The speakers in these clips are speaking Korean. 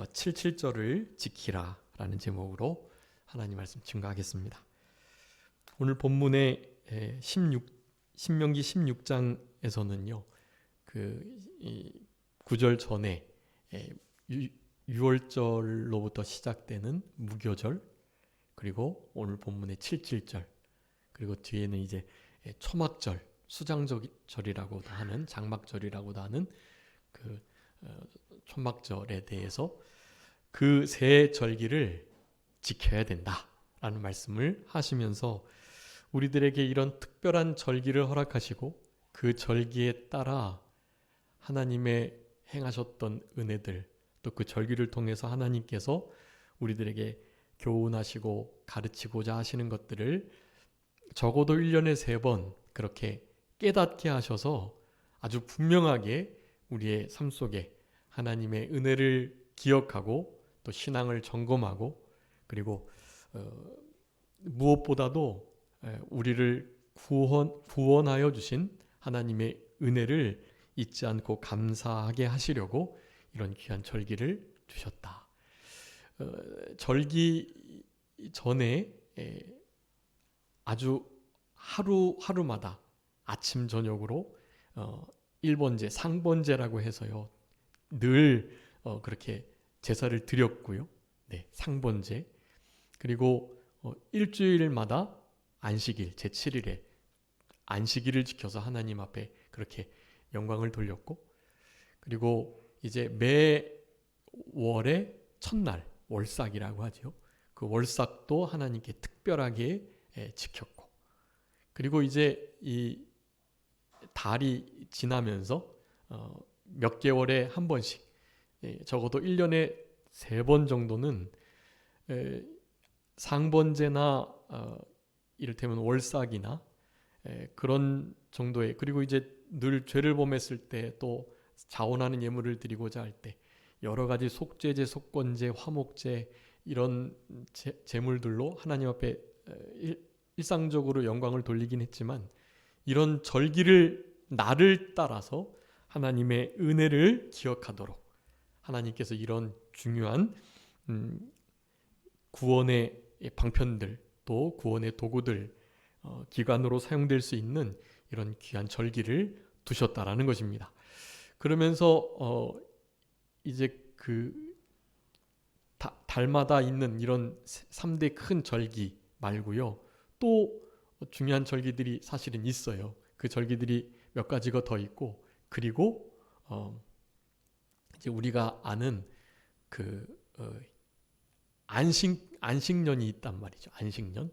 77절을 지키라 라는 제목으로 하나님 말씀 증거하겠습니다. 오늘 본문의 신명기 16장에서는요, 그 9절 전에 6월절로부터 시작되는 무교절, 그리고 오늘 본문의 77절, 그리고 뒤에는 이제 초막절, 수장절이라고도 하는, 장막절이라고도 하는 그 초막절에 대해서 그 세 절기를 지켜야 된다라는 말씀을 하시면서 우리들에게 이런 특별한 절기를 허락하시고 그 절기에 따라 하나님의 행하셨던 은혜들, 또 그 절기를 통해서 하나님께서 우리들에게 교훈하시고 가르치고자 하시는 것들을 적어도 1년에 3번 그렇게 깨닫게 하셔서 아주 분명하게 우리의 삶 속에 하나님의 은혜를 기억하고 또 신앙을 점검하고, 그리고 무엇보다도 우리를 구원하여 주신 하나님의 은혜를 잊지 않고 감사하게 하시려고 이런 귀한 절기를 주셨다. 절기 전에 아주 하루마다 아침 저녁으로 1번제, 상번제라고 해서요, 늘 그렇게 제사를 드렸고요. 네, 상번제. 그리고 일주일마다 안식일, 제7일에 안식일을 지켜서 하나님 앞에 그렇게 영광을 돌렸고, 그리고 이제 매 월의 첫날, 월삭이라고 하죠. 그 월삭도 하나님께 특별하게 지켰고, 그리고 이제 이 달이 지나면서 몇 개월에 한 번씩, 적어도 1년에 3번 정도는 상번제나 이를테면 월삭이나 그런 정도의, 그리고 이제 늘 죄를 범했을 때 또 자원하는 예물을 드리고자 할 때 여러 가지 속죄제, 속건제, 화목제 이런 제물들로 하나님 앞에 일상적으로 영광을 돌리긴 했지만, 이런 절기를 날을 따라서 하나님의 은혜를 기억하도록 하나님께서 이런 중요한 구원의 방편들, 또 구원의 도구들, 기관으로 사용될 수 있는 이런 귀한 절기를 두셨다라는 것입니다. 그러면서 이제 그 달마다 있는 이런 3대 큰 절기 말고요, 또 중요한 절기들이 사실은 있어요. 그 절기들이 몇 가지가 더 있고, 그리고 이제 우리가 아는 그 안식년이 있단 말이죠. 안식년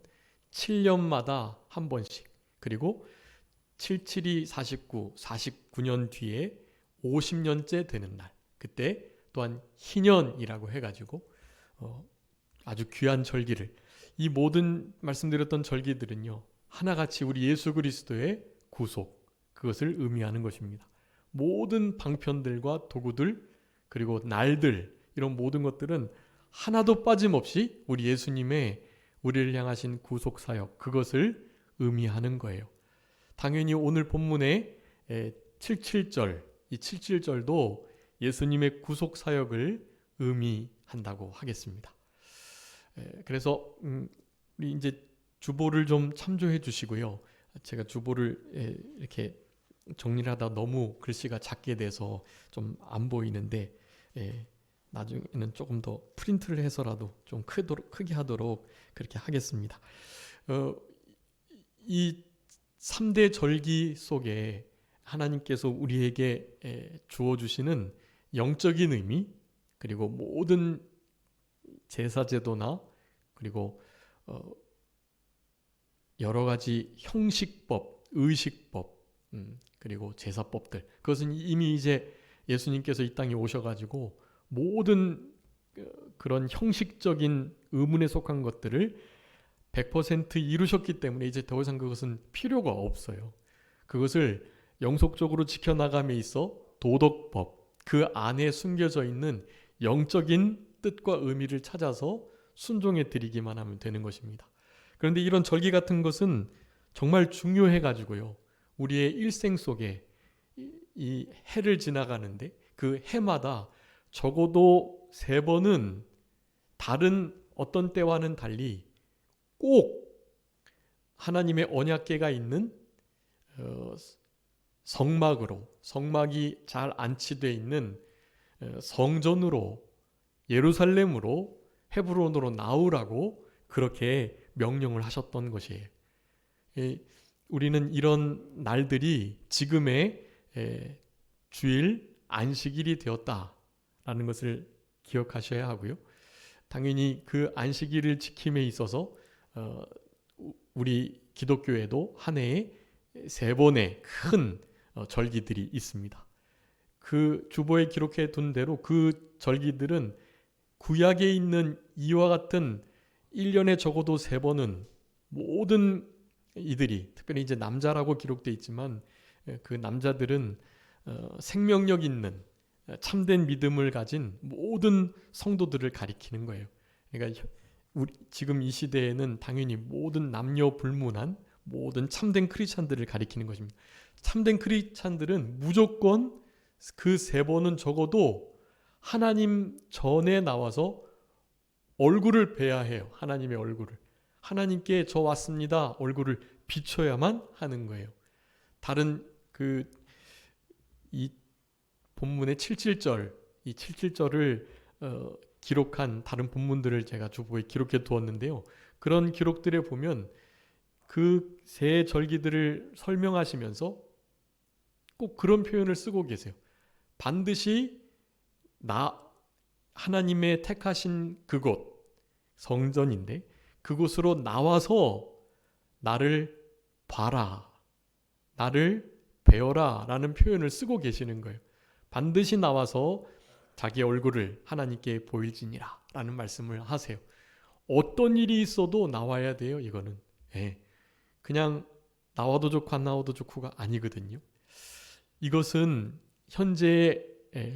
7년마다 한 번씩, 그리고 77이 49, 49년 뒤에 50년째 되는 날, 그때 또한 희년이라고 해가지고 아주 귀한 절기를, 이 모든 말씀드렸던 절기들은요, 하나같이 우리 예수 그리스도의 구속, 그것을 의미하는 것입니다. 모든 방편들과 도구들, 그리고 날들, 이런 모든 것들은 하나도 빠짐없이 우리 예수님의 우리를 향하신 구속 사역, 그것을 의미하는 거예요. 당연히 오늘 본문의 77절, 이 77절도 예수님의 구속 사역을 의미한다고 하겠습니다. 그래서 우리 이제 주보를 좀 참조해 주시고요. 제가 주보를 이렇게 정리를 하다 너무 글씨가 작게 돼서 좀 안 보이는데, 나중에는 조금 더 프린트를 해서라도 좀 크게 하도록 그렇게 하겠습니다. 이 3대 절기 속에 하나님께서 우리에게 주어주시는 영적인 의미, 그리고 모든 제사제도나 그리고 여러 가지 형식법, 의식법, 그리고 제사법들, 그것은 이미 이제 예수님께서 이 땅에 오셔가지고 모든 그런 형식적인 의문에 속한 것들을 100% 이루셨기 때문에 이제 더 이상 그것은 필요가 없어요. 그것을 영속적으로 지켜나감에 있어 도덕법, 그 안에 숨겨져 있는 영적인 뜻과 의미를 찾아서 순종해 드리기만 하면 되는 것입니다. 그런데 이런 절기 같은 것은 정말 중요해가지고요, 우리의 일생 속에 이 해를 지나가는데 그 해마다 적어도 세 번은 다른 어떤 때와는 달리 꼭 하나님의 언약궤가 있는 성막이 잘 안치되어 있는 성전으로, 예루살렘으로, 헤브론으로 나오라고 그렇게 명령을 하셨던 것이에요. 우리는 이런 날들이 지금의 주일 안식일이 되었다라는 것을 기억하셔야 하고요. 당연히 그 안식일을 지킴에 있어서 우리 기독교에도 한 해에 3번의 큰 절기들이 있습니다. 그 주보에 기록해 둔 대로 그 절기들은 구약에 있는 이와 같은 1년에 적어도 3번은 모든 이들이, 특별히 이제 남자라고 기록되어 있지만 그 남자들은 생명력 있는 참된 믿음을 가진 모든 성도들을 가리키는 거예요. 그러니까 지금 이 시대에는 당연히 모든 남녀 불문한 모든 참된 크리스찬들을 가리키는 것입니다. 참된 크리스찬들은 무조건 그 3번은 적어도 하나님 전에 나와서 얼굴을 뵈야 해요. 하나님의 얼굴을. 하나님께 저 왔습니다. 얼굴을 비춰야만 하는 거예요. 다른 이 본문의 77절, 이 77절을 기록한 다른 본문들을 제가 주보에 기록해 두었는데요. 그런 기록들에 보면 그 세 절기들을 설명하시면서 꼭 그런 표현을 쓰고 계세요. 반드시 하나님의 택하신 그곳, 성전인데 그곳으로 나와서 나를 봐라, 나를 배워라 라는 표현을 쓰고 계시는 거예요. 반드시 나와서 자기 얼굴을 하나님께 보일지니라 라는 말씀을 하세요. 어떤 일이 있어도 나와야 돼요. 이거는 그냥 나와도 좋고 안 나와도 좋고가 아니거든요. 이것은 현재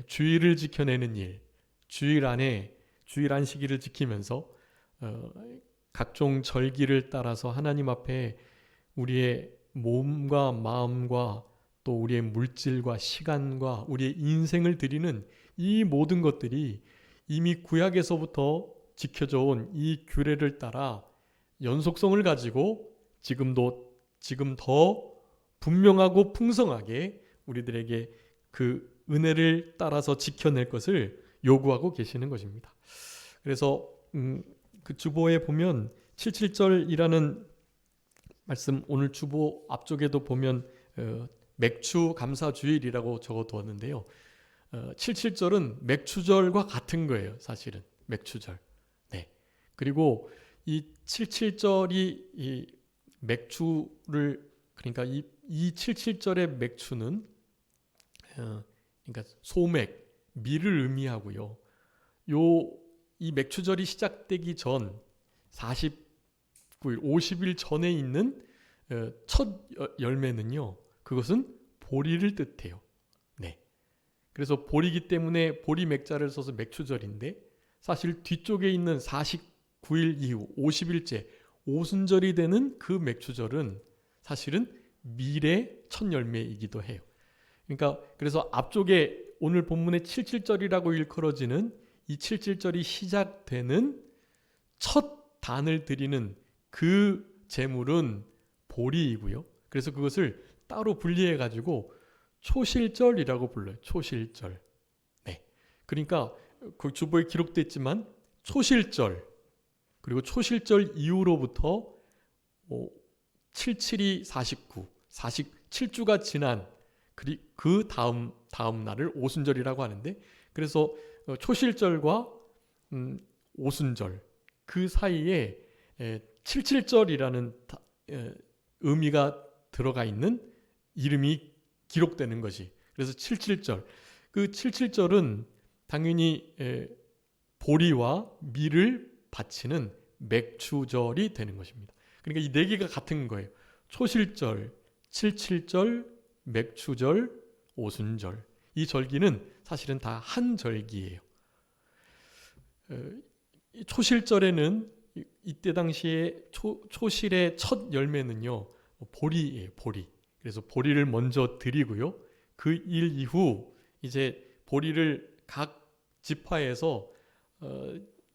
주일을 지켜내는 일, 주일 안에 주일 안식일을 지키면서 각종 절기를 따라서 하나님 앞에 우리의 몸과 마음과 또 우리의 물질과 시간과 우리의 인생을 드리는 이 모든 것들이 이미 구약에서부터 지켜져 온 이 규례를 따라 연속성을 가지고 지금 더 분명하고 풍성하게 우리들에게 그 은혜를 따라서 지켜낼 것을 요구하고 계시는 것입니다. 그래서 그 주보에 보면 77절이라는 말씀, 오늘 주보 앞쪽에도 보면 맥추 감사주일이라고 적어두었는데요. 77절은 맥추절과 같은 거예요. 사실은 맥추절. 네. 그리고 이 77절이 이 맥추를, 그러니까 이 77절의 맥추는 그러니까 소맥, 밀을 의미하고요. 이 맥추절이 시작되기 전 49일, 50일 전에 있는 첫 열매는요. 그것은 보리를 뜻해요. 네. 그래서 보리기 때문에 보리 맥자를 써서 맥추절인데 사실 뒤쪽에 있는 49일 이후 50일째 오순절이 되는 그 맥추절은 사실은 밀의 첫 열매이기도 해요. 그러니까 그래서 앞쪽에 오늘 본문의 77절이라고 일컬어지는 이 77절이 시작되는 첫 단을 드리는 그 제물은 보리이고요. 그래서 그것을 따로 분리해 가지고 초실절이라고 불러요. 초실절. 네. 그러니까 그 주보에 기록됐지만 초실절, 그리고 초실절 이후로부터 77이 49, 47주가 지난 그 다음 날을 오순절이라고 하는데, 그래서 초실절과 오순절 그 사이에 77절이라는 의미가 들어가 있는 이름이 기록되는 것이, 그래서 77절. 그 77절은 당연히 보리와 밀을 바치는 맥추절이 되는 것입니다. 그러니까 이 네 개가 같은 거예요. 초실절, 77절, 맥추절, 오순절. 이 절기는 사실은 다 한 절기예요. 초실절에는 이때 당시에 초실의 첫 열매는요, 보리예요. 보리. 그래서 보리를 먼저 드리고요. 그 일 이후 이제 보리를 각 지파에서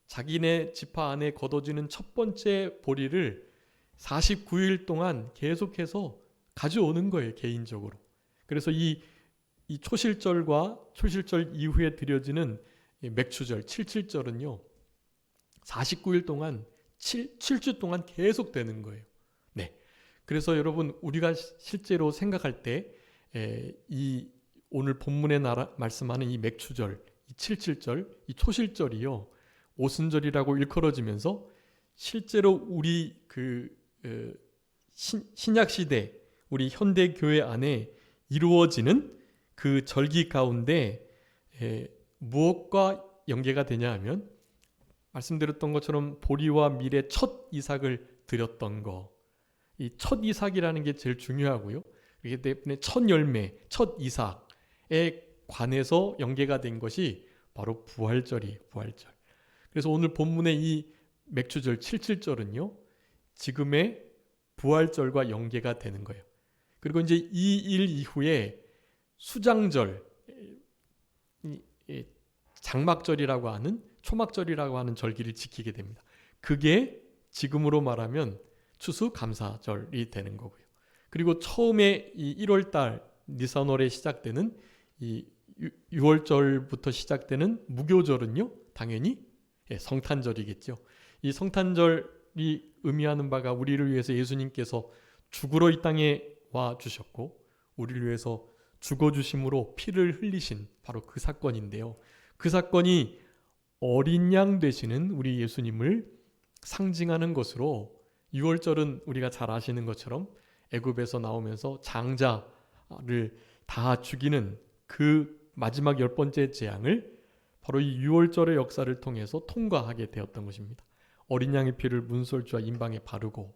자기네 지파 안에 걷어지는 첫 번째 보리를 49일 동안 계속해서 가져오는 거예요, 개인적으로. 그래서 이 초실절과 초실절 이후에 드려지는 맥추절, 칠칠절은요, 49일 동안 7주 동안 계속 되는 거예요. 네. 그래서 여러분, 우리가 실제로 생각할 때 이 오늘 본문에 말씀하는 이 맥추절, 이 칠칠절, 이 초실절이요, 오순절이라고 일컬어지면서 실제로 우리 신약 시대, 우리 현대 교회 안에 이루어지는 그 절기 가운데 무엇과 연계가 되냐 하면, 말씀드렸던 것처럼 보리와 밀의 첫 이삭을 드렸던 거, 이 첫 이삭이라는 게 제일 중요하고요. 그렇기 때문에 첫 열매, 첫 이삭에 관해서 연계가 된 것이 바로 부활절이에요. 부활절. 그래서 오늘 본문의 이 맥추절, 칠칠절은요, 지금의 부활절과 연계가 되는 거예요. 그리고 이제 이 일 이후에 수장절, 장막절이라고 하는, 초막절이라고 하는 절기를 지키게 됩니다. 그게 지금으로 말하면 추수감사절이 되는 거고요. 그리고 처음에 이 1월달 니산월에 시작되는 이 6월절부터 시작되는 무교절은요, 당연히 성탄절이겠죠. 이 성탄절이 의미하는 바가 우리를 위해서 예수님께서 죽으러 이 땅에 와 주셨고, 우리를 위해서 죽어주심으로 피를 흘리신 바로 그 사건인데요. 그 사건이 어린 양 되시는 우리 예수님을 상징하는 것으로, 6월절은 우리가 잘 아시는 것처럼 애굽에서 나오면서 장자를 다 죽이는 그 마지막 10번째 재앙을 바로 이 6월절의 역사를 통해서 통과하게 되었던 것입니다. 어린 양의 피를 문설주와 임방에 바르고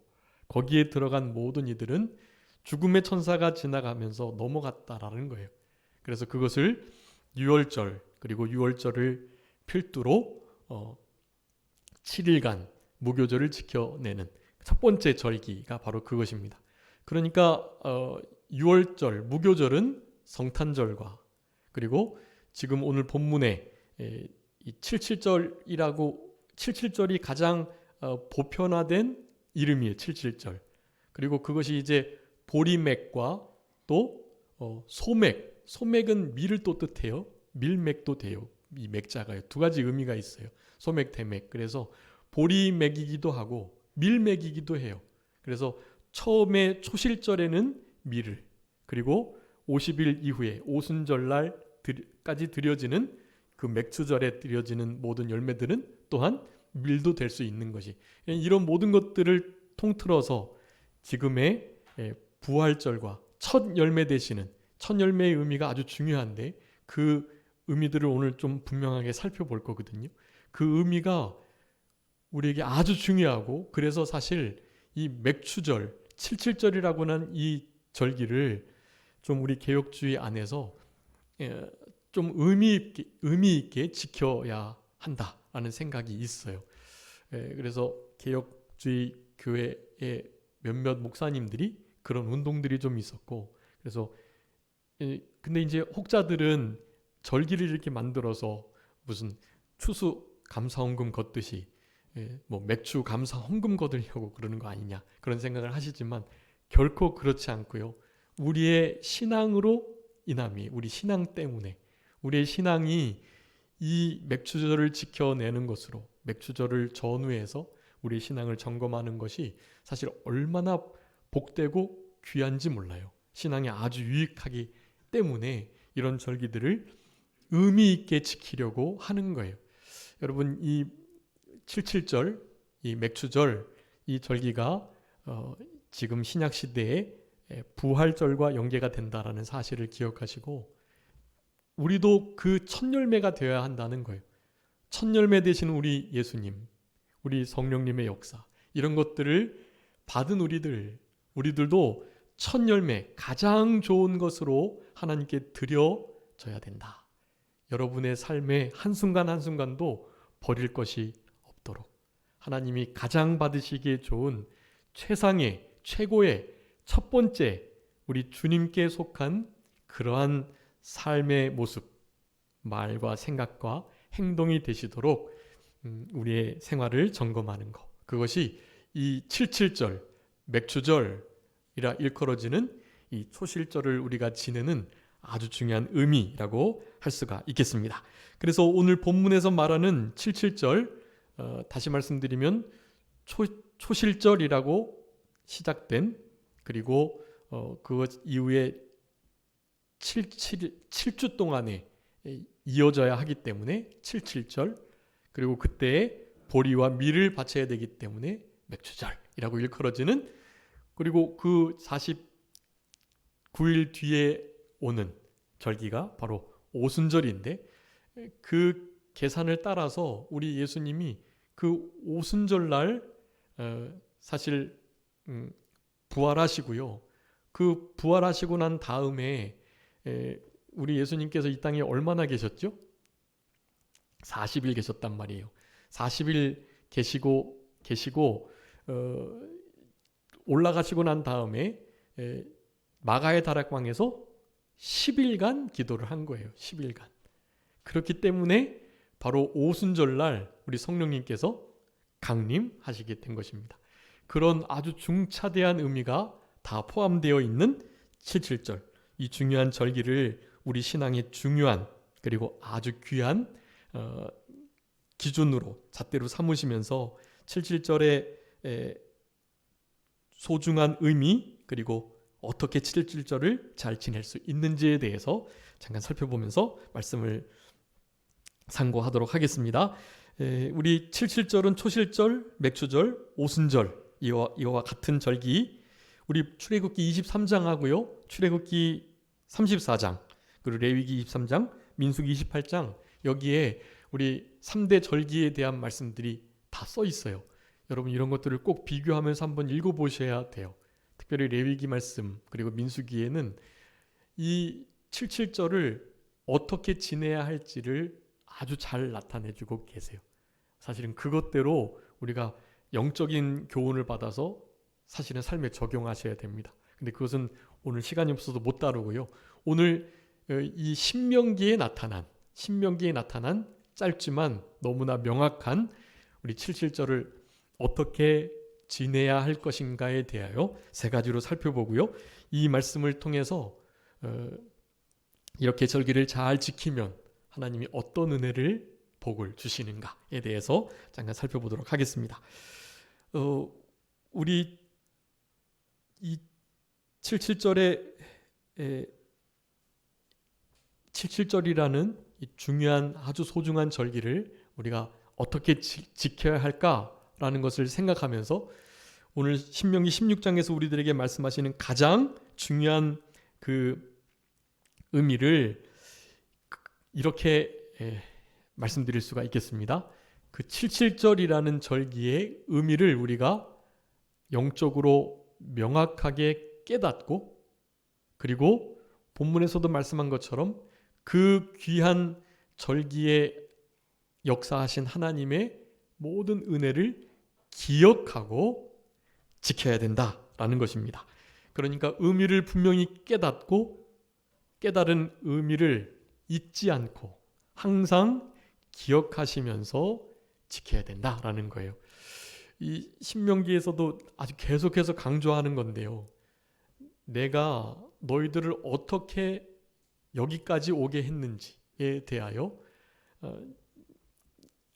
거기에 들어간 모든 이들은 죽음의 천사가 지나가면서 넘어갔다라는 거예요. 그래서 그것을 6월절, 그리고 6월절을 필두로 7일간 무교절을 지켜내는 첫 번째 절기가 바로 그것입니다. 그러니까 6월절, 무교절은 성탄절과, 그리고 지금 오늘 본문에 이 77절이 가장 보편화된 이름이에요. 77절. 그리고 그것이 이제 보리맥과 또 소맥은 밀을 또 뜻해요. 밀맥도 돼요. 이 맥자가요. 두 가지 의미가 있어요. 소맥, 대맥. 그래서 보리맥이기도 하고 밀맥이기도 해요. 그래서 처음에 초실절에는 밀을, 그리고 50일 이후에 오순절날까지 드려지는 그 맥추절에 드려지는 모든 열매들은 또한 밀도 될 수 있는 것이, 이런 모든 것들을 통틀어서 지금의 부활절과 첫 열매 되시는, 첫 열매의 의미가 아주 중요한데 그 의미들을 오늘 좀 분명하게 살펴볼 거거든요. 그 의미가 우리에게 아주 중요하고, 그래서 사실 이 맥추절, 칠칠절이라고 하는 이 절기를 좀 우리 개혁주의 안에서 좀 의미 있게 지켜야 한다라는 생각이 있어요. 그래서 개혁주의 교회의 몇몇 목사님들이 그런 운동들이 좀 있었고, 그래서 근데 이제 혹자들은 절기를 이렇게 만들어서 무슨 추수 감사헌금 걷듯이 뭐 맥주 감사 헌금 거두려고 그러는 거 아니냐, 그런 생각을 하시지만 결코 그렇지 않고요. 우리의 신앙으로 인함이, 우리 신앙 때문에, 우리의 신앙이 이 맥추절을 지켜내는 것으로, 맥추절을 전후해서 우리의 신앙을 점검하는 것이 사실 얼마나 복되고 귀한지 몰라요. 신앙이 아주 유익하기 때문에 이런 절기들을 의미 있게 지키려고 하는 거예요. 여러분, 이 77절, 이 맥추절, 이 절기가 지금 신약 시대에 부활절과 연계가 된다라는 사실을 기억하시고, 우리도 그 첫 열매가 되어야 한다는 거예요. 첫 열매 되신 우리 예수님, 우리 성령님의 역사, 이런 것들을 받은 우리들도 첫 열매, 가장 좋은 것으로 하나님께 드려져야 된다. 여러분의 삶의 한순간 한순간도 버릴 것이 없도록 하나님이 가장 받으시기에 좋은 최상의, 최고의 첫 번째 우리 주님께 속한 그러한 삶의 모습, 말과 생각과 행동이 되시도록 우리의 생활을 점검하는 것. 그것이 이 77절, 맥추절이라 일컬어지는 이 초실절을 우리가 지내는 아주 중요한 의미라고 할 수가 있겠습니다. 그래서 오늘 본문에서 말하는 77절, 다시 말씀드리면 초실절이라고 시작된, 그리고 그것 이후에 7주 동안에 이어져야 하기 때문에 77절, 그리고 그때에 보리와 밀을 바쳐야 되기 때문에 맥추절이라고 일컬어지는, 그리고 그 49일 뒤에 오는 절기가 바로 오순절인데, 그 계산을 따라서 우리 예수님이 그 오순절날 사실 부활하시고요. 그 부활하시고 난 다음에 우리 예수님께서 이 땅에 얼마나 계셨죠? 40일 계셨단 말이에요. 40일 계시고 올라가시고 난 다음에 마가의 다락방에서 10일간 기도를 한 거예요. 10일간. 그렇기 때문에 바로 오순절날 우리 성령님께서 강림하시게 된 것입니다. 그런 아주 중차대한 의미가 다 포함되어 있는 77절, 이 중요한 절기를 우리 신앙의 중요한 그리고 아주 귀한 기준으로 잣대로 삼으시면서 77절의 소중한 의미, 그리고 어떻게 77절을 잘 지낼 수 있는지에 대해서 잠깐 살펴보면서 말씀을 상고하도록 하겠습니다. 우리 77절은 초실절, 맥추절, 오순절, 이와 같은 절기, 우리 출애굽기 23장하고요, 출애굽기 34장, 그리고 레위기 23장, 민수기 28장, 여기에 우리 3대 절기에 대한 말씀들이 다 써 있어요. 여러분 이런 것들을 꼭 비교하면서 한번 읽어보셔야 돼요. 특별히 레위기 말씀, 그리고 민수기에는 이 77절을 어떻게 지내야 할지를 아주 잘 나타내주고 계세요. 사실은 그것대로 우리가 영적인 교훈을 받아서 사실은 삶에 적용하셔야 됩니다. 근데 그것은 오늘 시간이 없어서 못 다루고요. 오늘 이 신명기에 나타난 짧지만 너무나 명확한 우리 77절을 어떻게 지내야 할 것인가에 대하여 세 가지로 살펴보고요. 이 말씀을 통해서 이렇게 절기를 잘 지키면 하나님이 어떤 은혜를, 복을 주시는가에 대해서 잠깐 살펴보도록 하겠습니다. 우리 이 77절이라는 이 중요한 아주 소중한 절기를 우리가 어떻게 지켜야 할까라는 것을 생각하면서 오늘 신명기 16장에서 우리들에게 말씀하시는 가장 중요한 그 의미를 이렇게 말씀드릴 수가 있겠습니다. 그 77절이라는 절기의 의미를 우리가 영적으로 명확하게 깨닫고, 그리고 본문에서도 말씀한 것처럼 그 귀한 절기에 역사하신 하나님의 모든 은혜를 기억하고 지켜야 된다라는 것입니다. 그러니까 의미를 분명히 깨닫고 깨달은 의미를 잊지 않고 항상 기억하시면서 지켜야 된다라는 거예요. 이 신명기에서도 아주 계속해서 강조하는 건데요. 내가 너희들을 어떻게 여기까지 오게 했는지에 대하여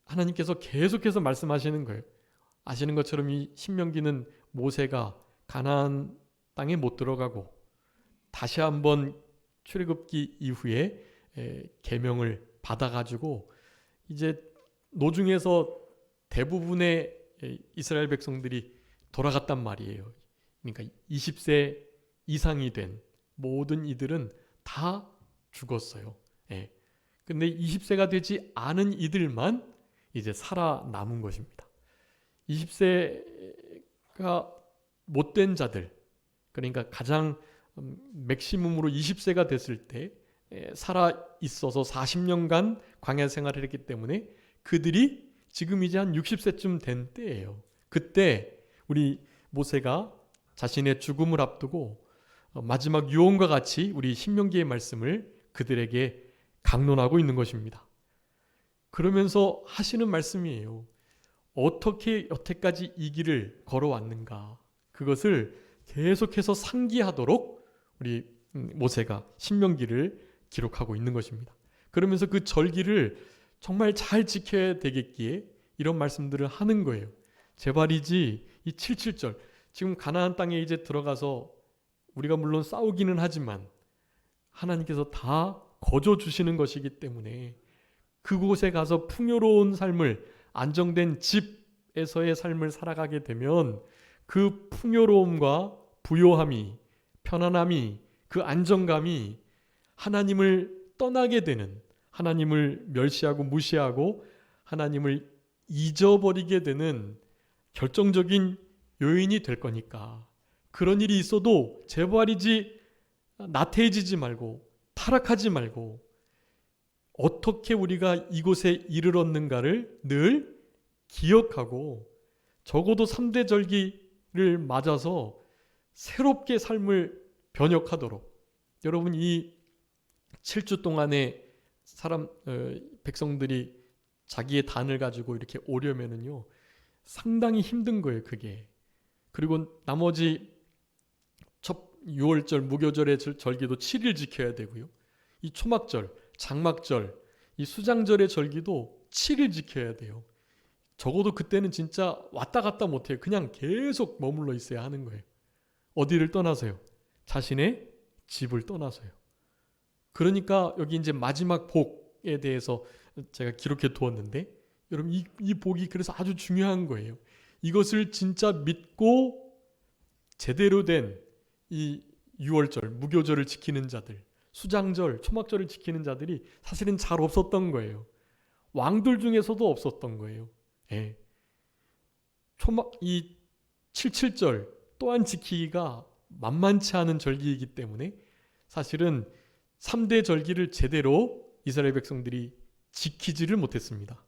하나님께서 계속해서 말씀하시는 거예요. 아시는 것처럼 이 신명기는 모세가 가나안 땅에 못 들어가고 다시 한번 출애굽기 이후에 계명을 받아가지고 이제 노중에서 대부분의 이스라엘 백성들이 돌아갔단 말이에요. 그러니까 20세 이상이 된 모든 이들은 다 죽었어요. 근데 20세가 되지 않은 이들만 이제 살아남은 것입니다. 20세가 못된 자들, 그러니까 가장 맥시멈으로 20세가 됐을 때 살아 있어서 40년간 광야 생활을 했기 때문에 그들이 지금 이제 한 60세쯤 된 때예요. 그때 우리 모세가 자신의 죽음을 앞두고 마지막 유언과 같이 우리 신명기의 말씀을 그들에게 강론하고 있는 것입니다. 그러면서 하시는 말씀이에요. 어떻게 여태까지 이 길을 걸어왔는가, 그것을 계속해서 상기하도록 우리 모세가 신명기를 기록하고 있는 것입니다. 그러면서 그 절기를 정말 잘 지켜야 되겠기에 이런 말씀들을 하는 거예요. 제발이지 이 77절, 지금 가나안 땅에 이제 들어가서 우리가 물론 싸우기는 하지만 하나님께서 다 거저 주시는 것이기 때문에 그곳에 가서 풍요로운 삶을, 안정된 집에서의 삶을 살아가게 되면 그 풍요로움과 부요함이, 편안함이, 그 안정감이 하나님을 떠나게 되는, 하나님을 멸시하고 무시하고 하나님을 잊어버리게 되는 결정적인 요인이 될 거니까, 그런 일이 있어도 제발이지 나태해지지 말고 타락하지 말고 어떻게 우리가 이곳에 이르렀는가를 늘 기억하고 적어도 3대 절기를 맞아서 새롭게 삶을 변혁하도록, 여러분 이 7주 동안에 백성들이 자기의 단을 가지고 이렇게 오려면은요 상당히 힘든 거예요, 그게. 그리고 나머지 첫 6월절 무교절의 절기도 7일 지켜야 되고요. 이 초막절, 장막절, 이 수장절의 절기도 7일 지켜야 돼요. 적어도 그때는 진짜 왔다 갔다 못해요. 그냥 계속 머물러 있어야 하는 거예요. 어디를 떠나서요? 자신의 집을 떠나서요. 그러니까 여기 이제 마지막 복에 대해서 제가 기록해 두었는데, 여러분 이 복이 그래서 아주 중요한 거예요. 이것을 진짜 믿고 제대로 된 이 6월절 무교절을 지키는 자들, 수장절, 초막절을 지키는 자들이 사실은 잘 없었던 거예요. 왕들 중에서도 없었던 거예요. 예. 이 77절 또한 지키기가 만만치 않은 절기이기 때문에 사실은 3대 절기를 제대로 이스라엘 백성들이 지키지를 못했습니다.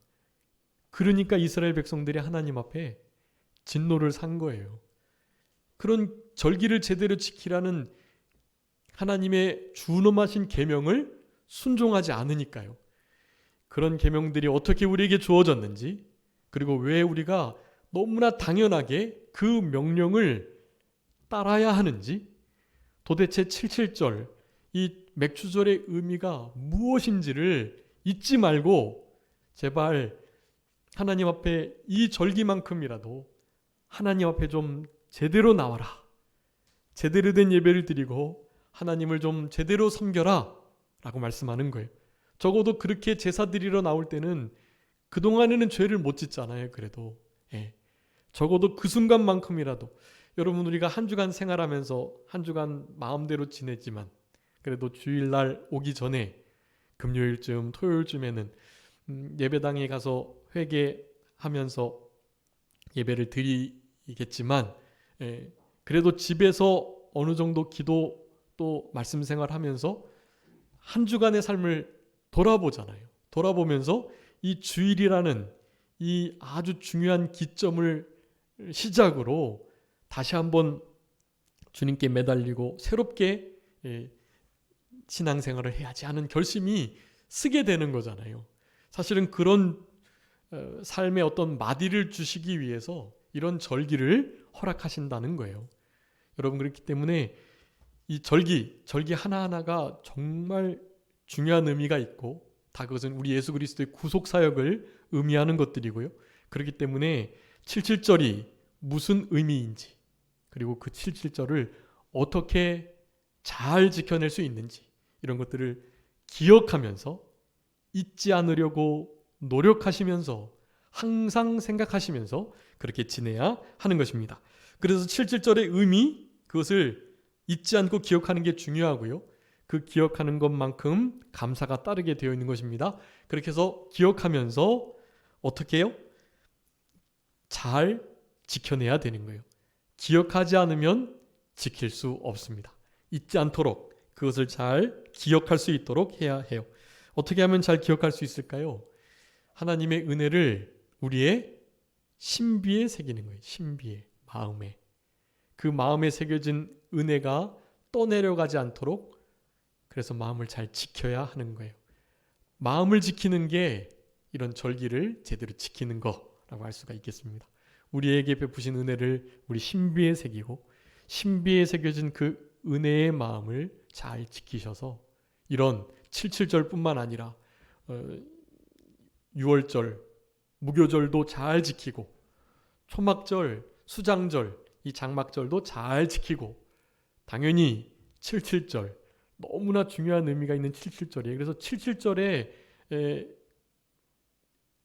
그러니까 이스라엘 백성들이 하나님 앞에 진노를 산 거예요. 그런 절기를 제대로 지키라는 하나님의 준엄하신 계명을 순종하지 않으니까요. 그런 계명들이 어떻게 우리에게 주어졌는지, 그리고 왜 우리가 너무나 당연하게 그 명령을 따라야 하는지, 도대체 77절 이 맥주절의 의미가 무엇인지를 잊지 말고 제발 하나님 앞에 이 절기만큼이라도 하나님 앞에 좀 제대로 나와라, 제대로 된 예배를 드리고 하나님을 좀 제대로 섬겨라 라고 말씀하는 거예요. 적어도 그렇게 제사 드리러 나올 때는 그동안에는 죄를 못 짓잖아요. 그래도 적어도 그 순간만큼이라도, 여러분 우리가 한 주간 생활하면서 한 주간 마음대로 지냈지만 그래도 주일날 오기 전에 금요일쯤 토요일쯤에는 예배당에 가서 회개하면서 예배를 드리겠지만, 그래도 집에서 어느 정도 기도 또 말씀 생활하면서 한 주간의 삶을 돌아보잖아요. 돌아보면서 이 주일이라는 이 아주 중요한 기점을 시작으로 다시 한번 주님께 매달리고 새롭게 신앙생활을 해야지 하는 결심이 쓰게 되는 거잖아요. 사실은 그런 삶의 어떤 마디를 주시기 위해서 이런 절기를 허락하신다는 거예요. 여러분, 그렇기 때문에 이 절기 하나하나가 정말 중요한 의미가 있고, 다 그것은 우리 예수 그리스도의 구속 사역을 의미하는 것들이고요. 그렇기 때문에 77절이 무슨 의미인지, 그리고 그 77절을 어떻게 잘 지켜낼 수 있는지, 이런 것들을 기억하면서 잊지 않으려고 노력하시면서 항상 생각하시면서 그렇게 지내야 하는 것입니다. 그래서 77절의 의미, 그것을 잊지 않고 기억하는 게 중요하고요. 그 기억하는 것만큼 감사가 따르게 되어 있는 것입니다. 그렇게 해서 기억하면서 어떻게 해요? 잘 지켜내야 되는 거예요. 기억하지 않으면 지킬 수 없습니다. 잊지 않도록 그것을 잘 기억할 수 있도록 해야 해요. 어떻게 하면 잘 기억할 수 있을까요? 하나님의 은혜를 우리의 신비에 새기는 거예요. 신비에, 마음에. 그 마음에 새겨진 은혜가 떠내려가지 않도록, 그래서 마음을 잘 지켜야 하는 거예요. 마음을 지키는 게 이런 절기를 제대로 지키는 거라고 할 수가 있겠습니다. 우리에게 베푸신 은혜를 우리 신비에 새기고 신비에 새겨진 그 은혜의 마음을 잘 지키셔서 이런 77절뿐만 아니라 6월절, 무교절도 잘 지키고 초막절, 수장절, 이 장막절도 잘 지키고 당연히 77절, 너무나 중요한 의미가 있는 77절이에요. 그래서 77절에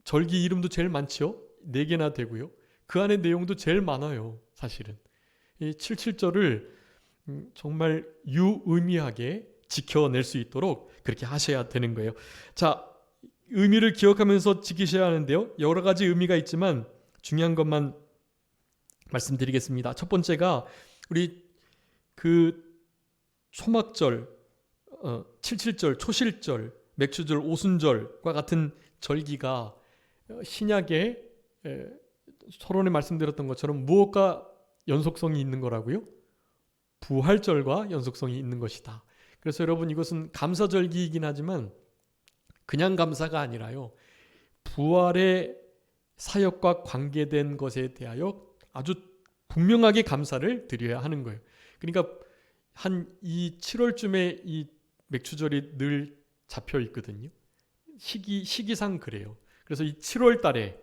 절기 이름도 제일 많지요. 4개나 되고요. 그 안에 내용도 제일 많아요. 사실은. 이 77절을 정말 유의미하게 지켜낼 수 있도록 그렇게 하셔야 되는 거예요. 자, 의미를 기억하면서 지키셔야 하는데요. 여러 가지 의미가 있지만 중요한 것만 말씀드리겠습니다. 첫 번째가 우리 그 초막절, 77절, 초실절, 맥추절, 오순절과 같은 절기가 신약에 서론에 말씀드렸던 것처럼 무엇과 연속성이 있는 거라고요? 부활절과 연속성이 있는 것이다. 그래서 여러분 이것은 감사절기이긴 하지만 그냥 감사가 아니라요. 부활의 사역과 관계된 것에 대하여 아주 분명하게 감사를 드려야 하는 거예요. 그러니까 한 이 7월쯤에 이 맥추절이 늘 잡혀 있거든요. 시기상 그래요. 그래서 이 7월 달에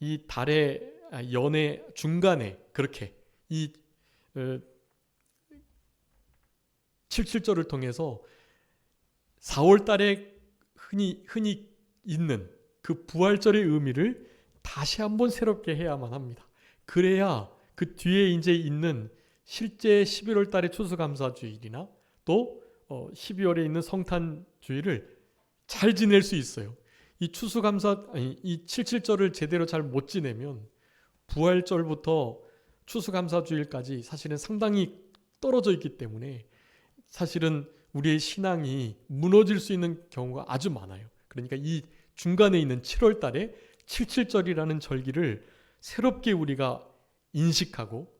이 달의 연의 중간에 그렇게 이 77절을 통해서 4월 달에 흔히 있는 그 부활절의 의미를 다시 한번 새롭게 해야만 합니다. 그래야 그 뒤에 이제 있는 실제 11월 달의 추수감사주일이나 또 12월에 있는 성탄주일을 잘 지낼 수 있어요. 이 77절을 제대로 잘 못 지내면 부활절부터 추수감사주일까지 사실은 상당히 떨어져 있기 때문에 사실은 우리의 신앙이 무너질 수 있는 경우가 아주 많아요. 그러니까 이 중간에 있는 7월 달에 77절이라는 절기를 새롭게 우리가 인식하고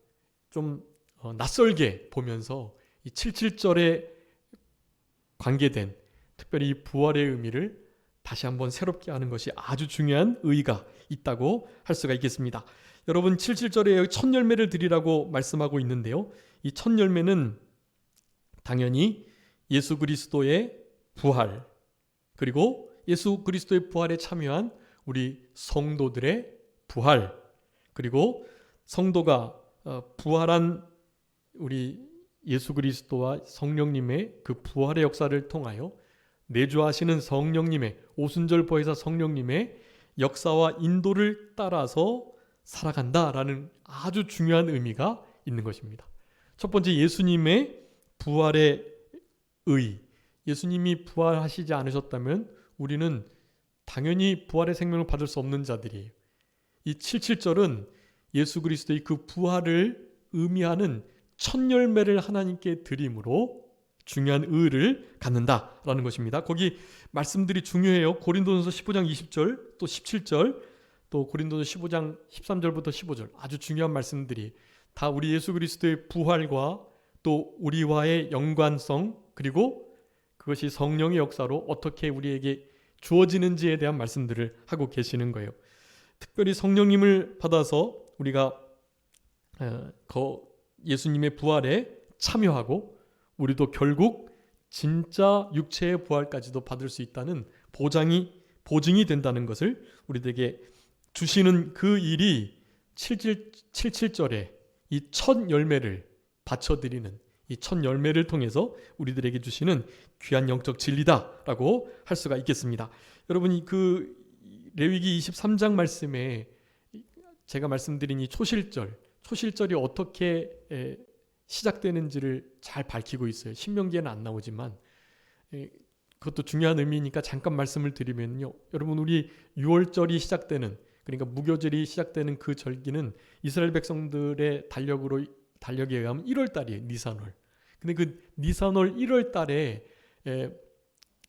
좀 낯설게 보면서 이 77절에 관계된 특별히 이 부활의 의미를 다시 한번 새롭게 하는 것이 아주 중요한 의의가 있다고 할 수가 있겠습니다. 여러분 77절에 첫 열매를 드리라고 말씀하고 있는데요. 이 첫 열매는 당연히 예수 그리스도의 부활 그리고 예수 그리스도의 부활에 참여한 우리 성도들의 부활 그리고 성도가 부활한 우리 예수 그리스도와 성령님의 그 부활의 역사를 통하여 내주하시는 성령님의 오순절 보혜사 성령님의 역사와 인도를 따라서 살아간다라는 아주 중요한 의미가 있는 것입니다. 첫 번째 예수님의 부활의 의, 예수님이 부활하시지 않으셨다면 우리는 당연히 부활의 생명을 받을 수 없는 자들이에요. 이 77절은 예수 그리스도의 그 부활을 의미하는 첫 열매를 하나님께 드림으로 중요한 의의를 갖는다라는 것입니다. 거기 말씀들이 중요해요. 고린도전서 15장 20절 또 17절 또 고린도전서 15장 13절부터 15절 아주 중요한 말씀들이 다 우리 예수 그리스도의 부활과 또 우리와의 연관성 그리고 그것이 성령의 역사로 어떻게 우리에게 주어지는지에 대한 말씀들을 하고 계시는 거예요. 특별히 성령님을 받아서 우리가 예수님의 부활에 참여하고 우리도 결국 진짜 육체의 부활까지도 받을 수 있다는 보증이 된다는 것을 우리들에게 주시는 그 일이 77절에 이 첫 열매를 바쳐드리는 이 첫 열매를 통해서 우리들에게 주시는 귀한 영적 진리다라고 할 수가 있겠습니다. 여러분이 그 레위기 23장 말씀에 제가 말씀드린 이 초실절이 어떻게 시작되는지를 잘 밝히고 있어요. 신명기에는 안 나오지만 그것도 중요한 의미니까 잠깐 말씀을 드리면요. 여러분 우리 6월절이 시작되는 그러니까 무교절이 시작되는 그 절기는 이스라엘 백성들의 달력에 의하면 1월 달이에요. 니산월. 근데 그 니산월 1월 달에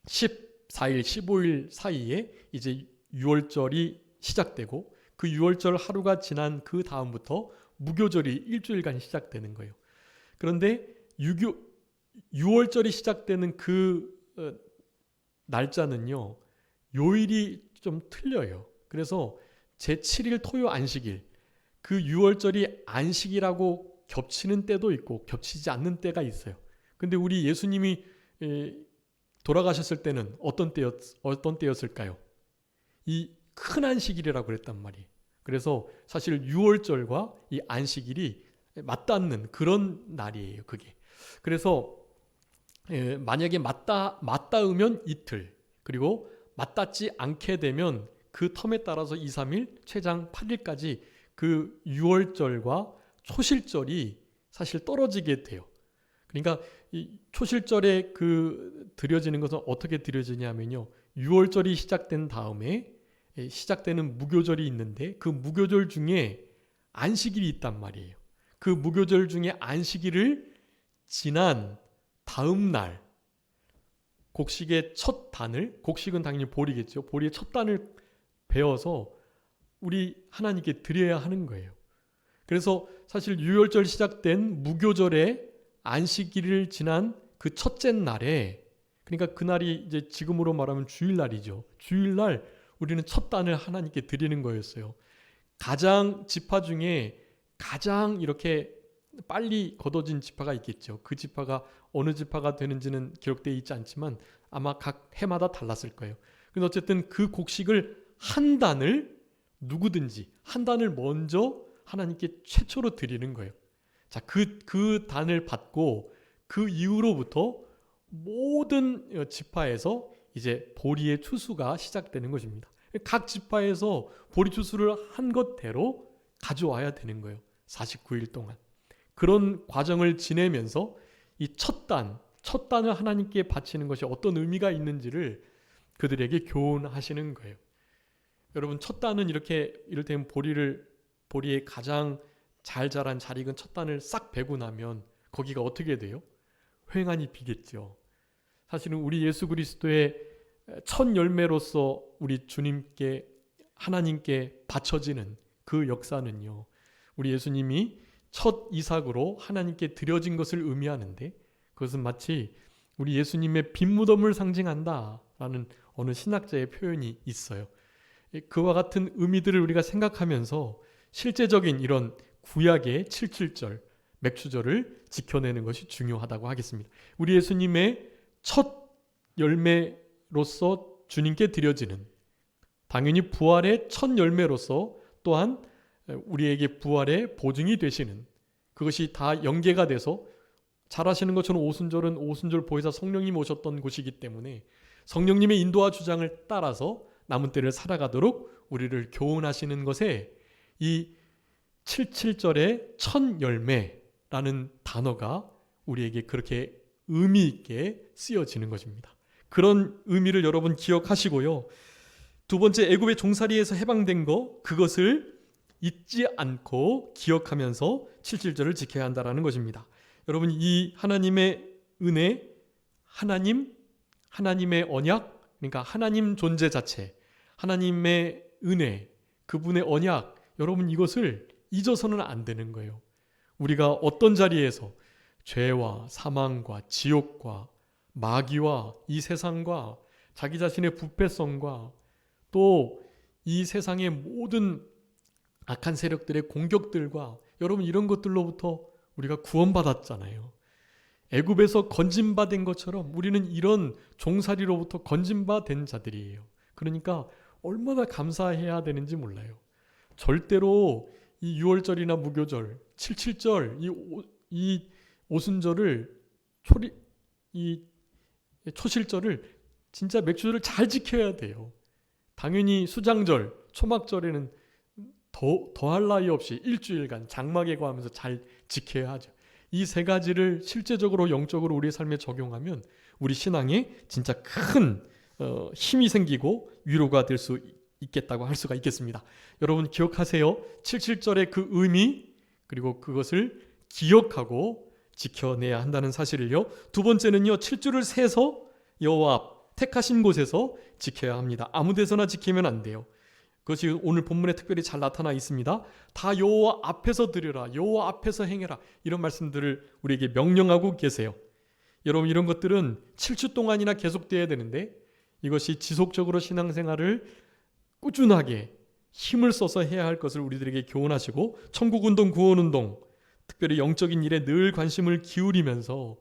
14일, 15일 사이에 이제 6월절이 시작되고 그 6월절 하루가 지난 그 다음부터 무교절이 일주일간 시작되는 거예요. 그런데 6월절이 시작되는 그 날짜는요. 요일이 좀 틀려요. 그래서 제7일 토요 안식일, 그 6월절이 안식이라고 겹치는 때도 있고 겹치지 않는 때가 있어요. 근데 우리 예수님이 돌아가셨을 때는 어떤 때였을까요? 이 큰 안식일이라고 그랬단 말이에요. 그래서 사실 6월절과 이 안식일이 맞닿는 그런 날이에요, 그게. 그래서 만약에 맞닿으면 이틀, 그리고 맞닿지 않게 되면 그 텀에 따라서 2, 3일, 최장 8일까지 그 6월절과 초실절이 사실 떨어지게 돼요. 그러니까 이 초실절에 드려지는 것은 어떻게 드려지냐면요. 6월절이 시작된 다음에 시작되는 무교절이 있는데 그 무교절 중에 안식일이 있단 말이에요. 그 무교절 중에 안식일을 지난 다음 날 곡식의 첫 단을, 곡식은 당연히 보리겠죠. 보리의 첫 단을 베어서 우리 하나님께 드려야 하는 거예요. 그래서 사실 유월절 시작된 무교절에 안식일을 지난 그 첫째 날에, 그러니까 그날이 이제 지금으로 말하면 주일날이죠. 주일날 우리는 첫 단을 하나님께 드리는 거였어요. 가장 지파 중에 가장 이렇게 빨리 거둬진 지파가 있겠죠. 그 지파가 어느 지파가 되는지는 기록되어 있지 않지만 아마 각 해마다 달랐을 거예요. 그런데 어쨌든 그 곡식을 한 단을 누구든지 한 단을 먼저 하나님께 최초로 드리는 거예요. 자, 그 단을 받고 그 이후로부터 모든 지파에서 이제 보리의 추수가 시작되는 것입니다. 각 지파에서 보리 추수를 한 것대로 가져와야 되는 거예요. 49일 동안. 그런 과정을 지내면서 이 첫 단을 하나님께 바치는 것이 어떤 의미가 있는지를 그들에게 교훈하시는 거예요. 여러분, 첫 단은 이렇게 이를테면 보리의 가장 잘 자란 잘 익은 첫 단을 싹 베고 나면 거기가 어떻게 돼요? 횡하니 비겠죠. 사실은 우리 예수 그리스도의 첫 열매로서 우리 주님께 하나님께 바쳐지는 그 역사는요, 우리 예수님이 첫 이삭으로 하나님께 드려진 것을 의미하는데, 그것은 마치 우리 예수님의 빈무덤을 상징한다라는 어느 신학자의 표현이 있어요. 그와 같은 의미들을 우리가 생각하면서 실제적인 이런 구약의 77절 맥추절을 지켜내는 것이 중요하다고 하겠습니다. 우리 예수님의 첫 열매로서 주님께 드려지는, 당연히 부활의 첫 열매로서 또한 우리에게 부활의 보증이 되시는, 그것이 다 연계가 돼서 잘 아시는 것처럼 오순절은 오순절 보혜사 성령님 오셨던 곳이기 때문에 성령님의 인도와 주장을 따라서 남은 때를 살아가도록 우리를 교훈하시는 것에 이 77절의 첫 열매라는 단어가 우리에게 그렇게 의미 있게 쓰여지는 것입니다. 그런 의미를 여러분 기억하시고요. 두 번째, 애굽의 종살이에서 해방된 거, 그것을 잊지 않고 기억하면서 77절을 지켜야 한다는 것입니다. 여러분, 이 하나님의 은혜, 하나님의 언약, 그러니까 하나님 존재 자체, 하나님의 은혜, 그분의 언약, 여러분 이것을 잊어서는 안 되는 거예요. 우리가 어떤 자리에서 죄와 사망과 지옥과 마귀와 이 세상과 자기 자신의 부패성과 또 이 세상의 모든 악한 세력들의 공격들과 여러분 이런 것들로부터 우리가 구원받았잖아요. 애굽에서 건짐받은 것처럼 우리는 이런 종살이로부터 건짐받은 자들이에요. 그러니까 얼마나 감사해야 되는지 몰라요. 절대로 이 6월절이나 무교절, 77절, 이 오순절을 이 초실절을 진짜 맥주절을 잘 지켜야 돼요. 당연히 수장절, 초막절에는 더할 나위 없이 일주일간 장막예고하면서 잘 지켜야 하죠. 이 세 가지를 실제적으로 영적으로 우리의 삶에 적용하면 우리 신앙에 진짜 큰 힘이 생기고 위로가 될 수 있겠다고 할 수가 있겠습니다. 여러분 기억하세요. 77절의 그 의미, 그리고 그것을 기억하고 지켜내야 한다는 사실을요. 두 번째는요, 7주를 세서 여호와 앞 택하신 곳에서 지켜야 합니다. 아무 데서나 지키면 안 돼요. 그것이 오늘 본문에 특별히 잘 나타나 있습니다. 다 여호와 앞에서 드려라, 여호와 앞에서 행해라, 이런 말씀들을 우리에게 명령하고 계세요. 여러분 이런 것들은 7주 동안이나 계속돼야 되는데 이것이 지속적으로 신앙생활을 꾸준하게 힘을 써서 해야 할 것을 우리들에게 교훈하시고, 천국운동, 구원운동, 특별히 영적인 일에 늘 관심을 기울이면서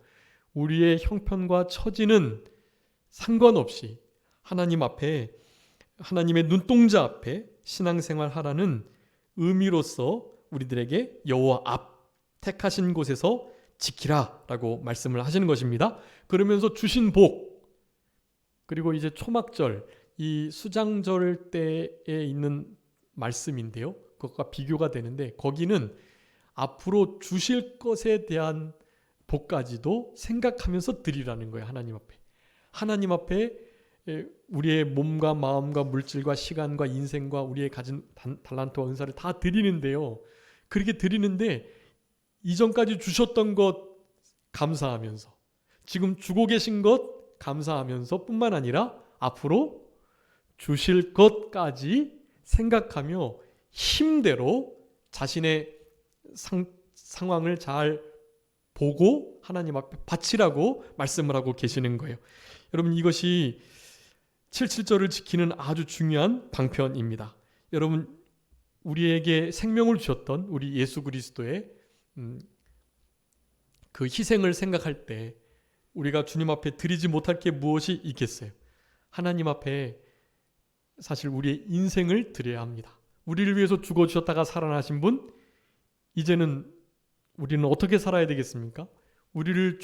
우리의 형편과 처지는 상관없이 하나님 앞에, 하나님의 눈동자 앞에 신앙생활 하라는 의미로서 우리들에게 여호와 앞 택하신 곳에서 지키라 라고 말씀을 하시는 것입니다. 그러면서 주신 복, 그리고 이제 초막절, 이 수장절 때에 있는 말씀인데요, 그것과 비교가 되는데, 거기는 앞으로 주실 것에 대한 복까지도 생각하면서 드리라는 거예요. 하나님 앞에. 하나님 앞에 우리의 몸과 마음과 물질과 시간과 인생과 우리의 가진 달란트와 은사를 다 드리는데요, 그렇게 드리는데 이전까지 주셨던 것 감사하면서, 지금 주고 계신 것 감사하면서 뿐만 아니라 앞으로 주실 것까지 생각하며 힘대로 자신의 상황을 잘 보고 하나님 앞에 바치라고 말씀을 하고 계시는 거예요. 여러분, 이것이 77절을 지키는 아주 중요한 방편입니다. 여러분, 우리에게 생명을 주셨던 우리 예수 그리스도의 그 희생을 생각할 때 우리가 주님 앞에 드리지 못할 게 무엇이 있겠어요? 하나님 앞에 사실 우리의 인생을 드려야 합니다. 우리를 위해서 죽어주셨다가 살아나신 분, 이제는 우리는 어떻게 살아야 되겠습니까? 우리를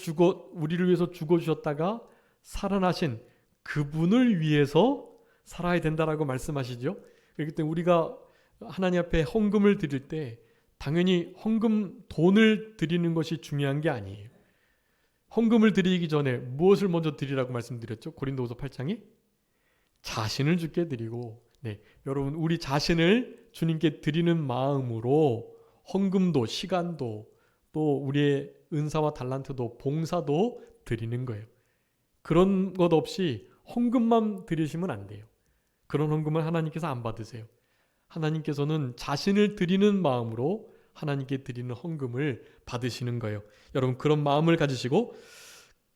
위해서 죽어주셨다가 살아나신 그분을 위해서 살아야 된다라고 말씀하시죠. 그렇기 때문에 우리가 하나님 앞에 헌금을 드릴 때 당연히 헌금 돈을 드리는 것이 중요한 게 아니에요. 헌금을 드리기 전에 무엇을 먼저 드리라고 말씀드렸죠? 고린도후서 8장에 자신을 주께 드리고, 여러분, 우리 자신을 주님께 드리는 마음으로 헌금도, 시간도, 또 우리의 은사와 달란트도, 봉사도 드리는 거예요. 그런 것 없이 헌금만 드리시면 안 돼요. 그런 헌금을 하나님께서 안 받으세요. 하나님께서는 자신을 드리는 마음으로 하나님께 드리는 헌금을 받으시는 거예요. 여러분, 그런 마음을 가지시고,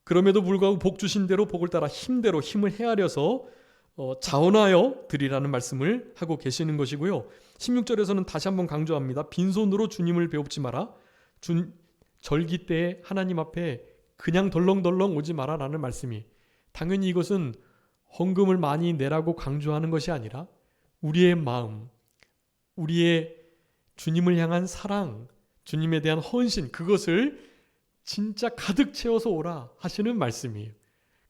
그럼에도 불구하고 복 주신 대로 복을 따라 힘대로 힘을 헤아려서 자원하여 드리라는 말씀을 하고 계시는 것이고요. 16절에서는 다시 한번 강조합니다. 빈손으로 주님을 배웁지 마라. 절기 때에 하나님 앞에 그냥 덜렁덜렁 오지 마라 라는 말씀이, 당연히 이것은 헌금을 많이 내라고 강조하는 것이 아니라 우리의 마음, 우리의 주님을 향한 사랑, 주님에 대한 헌신, 그것을 진짜 가득 채워서 오라 하시는 말씀이에요.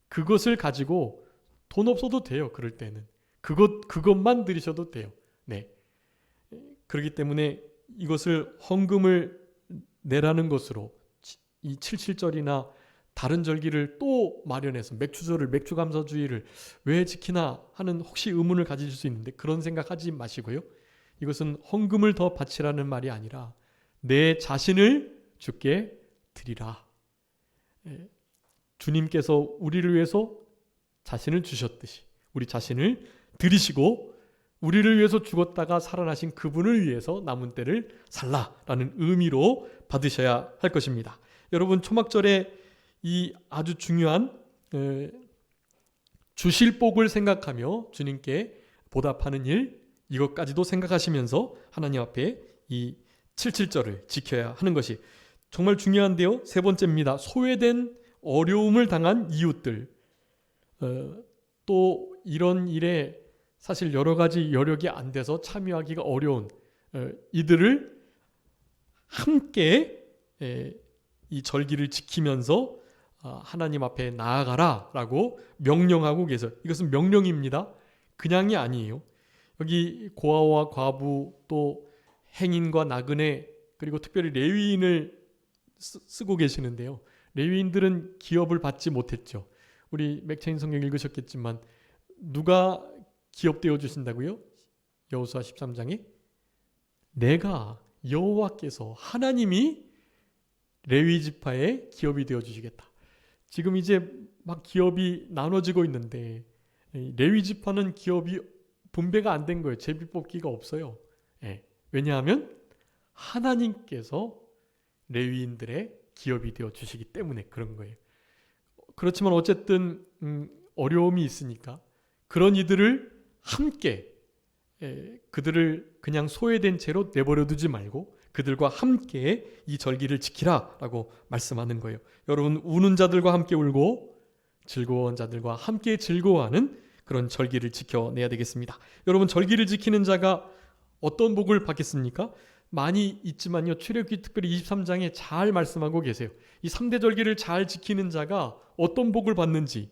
그것을 가지고 돈 없어도 돼요. 그럴 때는 그것만 드리셔도 돼요. 그렇기 때문에 이것을 헌금을 내라는 것으로 이 77절이나 다른 절기를 또 마련해서 맥주절을, 맥주감사주의를 왜 지키나 하는 혹시 의문을 가지실 수 있는데, 그런 생각하지 마시고요. 이것은 헌금을 더 바치라는 말이 아니라 내 자신을 주께 드리라. 주님께서 우리를 위해서 자신을 주셨듯이 우리 자신을 드리시고, 우리를 위해서 죽었다가 살아나신 그분을 위해서 남은 때를 살라라는 의미로 받으셔야 할 것입니다. 여러분, 초막절에 이 아주 중요한 주실 복을 생각하며 주님께 보답하는 일, 이것까지도 생각하시면서 하나님 앞에 이 77절을 지켜야 하는 것이 정말 중요한데요. 세 번째입니다. 소외된 어려움을 당한 이웃들, 또 이런 일에 사실 여러 가지 여력이 안 돼서 참여하기가 어려운 이들을 함께 이 절기를 지키면서 하나님 앞에 나아가라 라고 명령하고 계세요. 이것은 명령입니다. 그냥이 아니에요. 여기 고아와 과부, 또 행인과 나그네, 그리고 특별히 레위인을 쓰고 계시는데요. 레위인들은 기업을 받지 못했죠. 우리 맥체인 성경 읽으셨겠지만 누가 기업되어 주신다고요? 여호수아 13장에 내가 여호와께서 하나님이 레위 지파의 기업이 되어 주시겠다. 지금 이제 막 기업이 나눠지고 있는데 레위 지파는 기업이 분배가 안 된 거예요. 제비 뽑기가 없어요. 왜냐하면 하나님께서 레위인들의 기업이 되어 주시기 때문에 그런 거예요. 그렇지만 어쨌든 어려움이 있으니까 그런 이들을 함께 그들을 그냥 소외된 채로 내버려 두지 말고 그들과 함께 이 절기를 지키라 라고 말씀하는 거예요. 여러분, 우는 자들과 함께 울고 즐거운 자들과 함께 즐거워하는 그런 절기를 지켜내야 되겠습니다. 여러분, 절기를 지키는 자가 어떤 복을 받겠습니까? 많이 있지만요, 출애굽기 특별히 23장에 잘 말씀하고 계세요. 이 3대 절기를 잘 지키는 자가 어떤 복을 받는지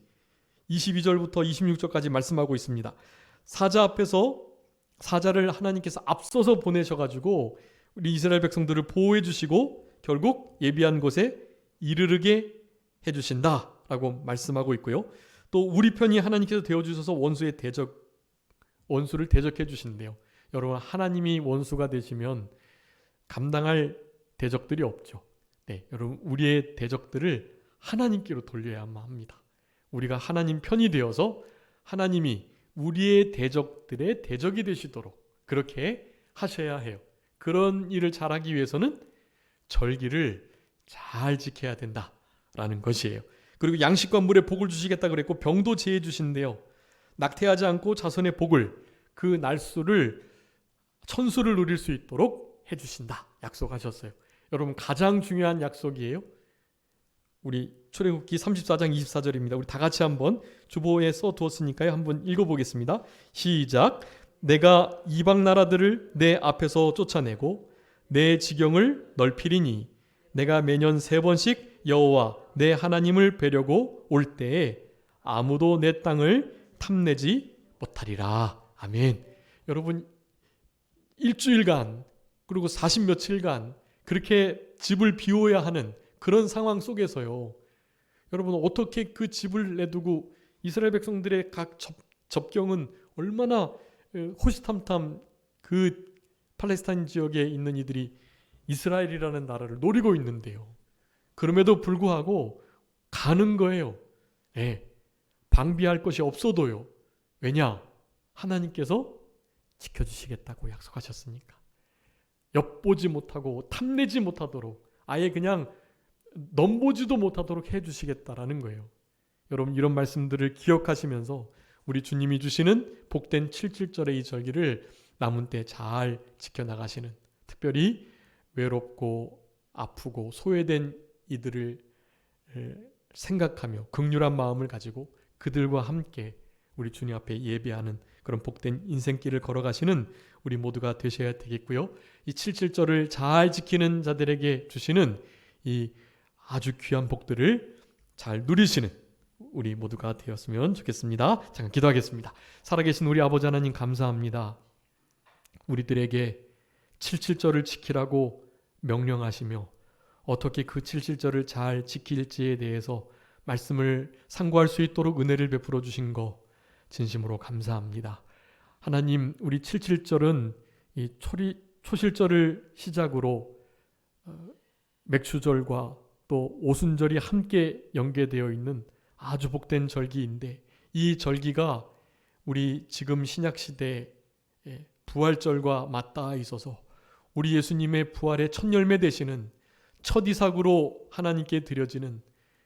22절부터 26절까지 말씀하고 있습니다. 사자 앞에서 사자를 하나님께서 앞서서 보내셔가지고 우리 이스라엘 백성들을 보호해 주시고 결국 예비한 곳에 이르르게 해주신다라고 말씀하고 있고요. 또 우리 편이 하나님께서 되어주셔서 원수를 대적해 주신대요. 여러분, 하나님이 원수가 되시면 감당할 대적들이 없죠. 네, 여러분, 우리의 대적들을 하나님께로 돌려야만 합니다. 우리가 하나님 편이 되어서 하나님이 우리의 대적들의 대적이 되시도록 그렇게 하셔야 해요. 그런 일을 잘하기 위해서는 절기를 잘 지켜야 된다라는 것이에요. 그리고 양식과 물에 복을 주시겠다 그랬고 병도 제해 주신대요. 낙태하지 않고 자손의 복을, 그 날수를, 천수를 누릴 수 있도록 해주신다 약속하셨어요. 여러분, 가장 중요한 약속이에요. 우리 출애굽기 34장 24절입니다. 우리 다 같이 한번 주보에 써두었으니까요. 한번 읽어보겠습니다. 시작. 내가 이방 나라들을 내 앞에서 쫓아내고 내 지경을 넓히리니 내가 매년 3번씩 여호와 내 하나님을 뵈려고 올 때에 아무도 내 땅을 탐내지 못하리라. 아멘. 여러분, 일주일간 그리고 40 며칠간 그렇게 집을 비워야 하는 그런 상황 속에서요, 여러분, 어떻게 그 집을 내두고 이스라엘 백성들의 각 접경은 얼마나 호시탐탐 그 팔레스타인 지역에 있는 이들이 이스라엘이라는 나라를 노리고 있는데요. 그럼에도 불구하고 가는 거예요. 네, 방비할 것이 없어도요. 왜냐? 하나님께서 지켜주시겠다고 약속하셨으니까. 엿보지 못하고 탐내지 못하도록, 아예 그냥 넘보지도 못하도록 해주시겠다라는 거예요. 여러분, 이런 말씀들을 기억하시면서 우리 주님이 주시는 복된 77절의 이 절기를 남은 때 잘 지켜나가시는, 특별히 외롭고 아프고 소외된 이들을 생각하며 긍휼한 마음을 가지고 그들과 함께 우리 주님 앞에 예배하는 그런 복된 인생길을 걸어가시는 우리 모두가 되셔야 되겠고요. 이 77절을 잘 지키는 자들에게 주시는 이 아주 귀한 복들을 잘 누리시는 우리 모두가 되었으면 좋겠습니다. 잠깐 기도하겠습니다. 살아계신 우리 아버지 하나님, 감사합니다. 우리들에게 77절을 지키라고 명령하시며 어떻게 그 77절을 잘 지킬지에 대해서 말씀을 상고할 수 있도록 은혜를 베풀어 주신 거 진심으로 감사합니다. 하나님, 우리 77절은 이 초실절을 시작으로 맥추절과 또 오순절이 함께 연계되어 있는 아주 복된 절기인데, 이 절기가 우리 지금 신약시대의 부활절과 맞닿아 있어서 우리 예수님의 부활의 첫 열매 되시는 첫 이삭으로 하나님께 드려지는,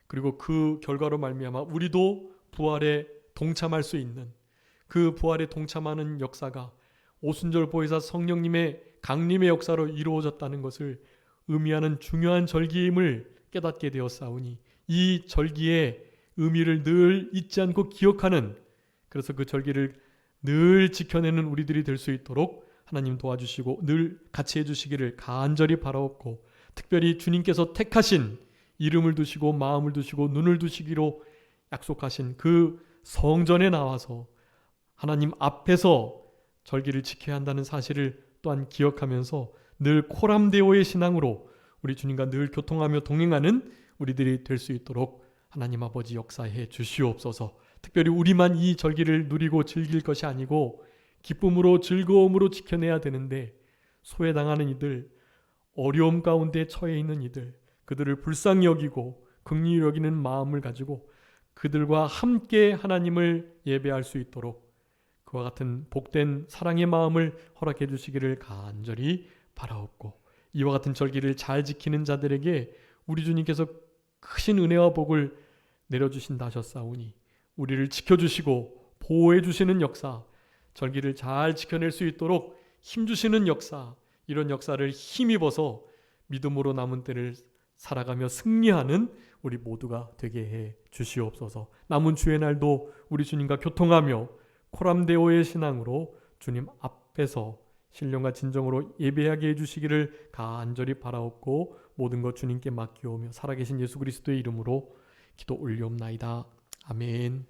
그리고 그 결과로 말미암아 우리도 부활에 동참할 수 있는, 그 부활에 동참하는 역사가 오순절 보혜사 성령님의 강림의 역사로 이루어졌다는 것을 의미하는 중요한 절기임을 깨닫게 되었사오니 이 절기의 의미를 늘 잊지 않고 기억하는, 그래서 그 절기를 늘 지켜내는 우리들이 될 수 있도록 하나님 도와주시고 늘 같이 해주시기를 간절히 바라옵고, 특별히 주님께서 택하신, 이름을 두시고 마음을 두시고 눈을 두시기로 약속하신 그 성전에 나와서 하나님 앞에서 절기를 지켜야 한다는 사실을 또한 기억하면서 늘 코람데오의 신앙으로 우리 주님과 늘 교통하며 동행하는 우리들이 될 수 있도록 하나님 아버지 역사해 주시옵소서. 특별히 우리만 이 절기를 누리고 즐길 것이 아니고 기쁨으로 즐거움으로 지켜내야 되는데, 소외당하는 이들, 어려움 가운데 처해 있는 이들, 그들을 불쌍히 여기고 긍휼히 여기는 마음을 가지고 그들과 함께 하나님을 예배할 수 있도록 그와 같은 복된 사랑의 마음을 허락해 주시기를 간절히 바라옵고, 이와 같은 절기를 잘 지키는 자들에게 우리 주님께서 크신 은혜와 복을 내려주신다 하셨사오니 우리를 지켜주시고 보호해 주시는 역사, 절기를 잘 지켜낼 수 있도록 힘 주시는 역사, 이런 역사를 힘입어서 믿음으로 남은 때를 살아가며 승리하는 우리 모두가 되게 해 주시옵소서. 남은 주의 날도 우리 주님과 교통하며 코람데오의 신앙으로 주님 앞에서 신령과 진정으로 예배하게 해주시기를 간절히 바라옵고 모든 것 주님께 맡기오며 살아계신 예수 그리스도의 이름으로 기도 올리옵나이다. 아멘.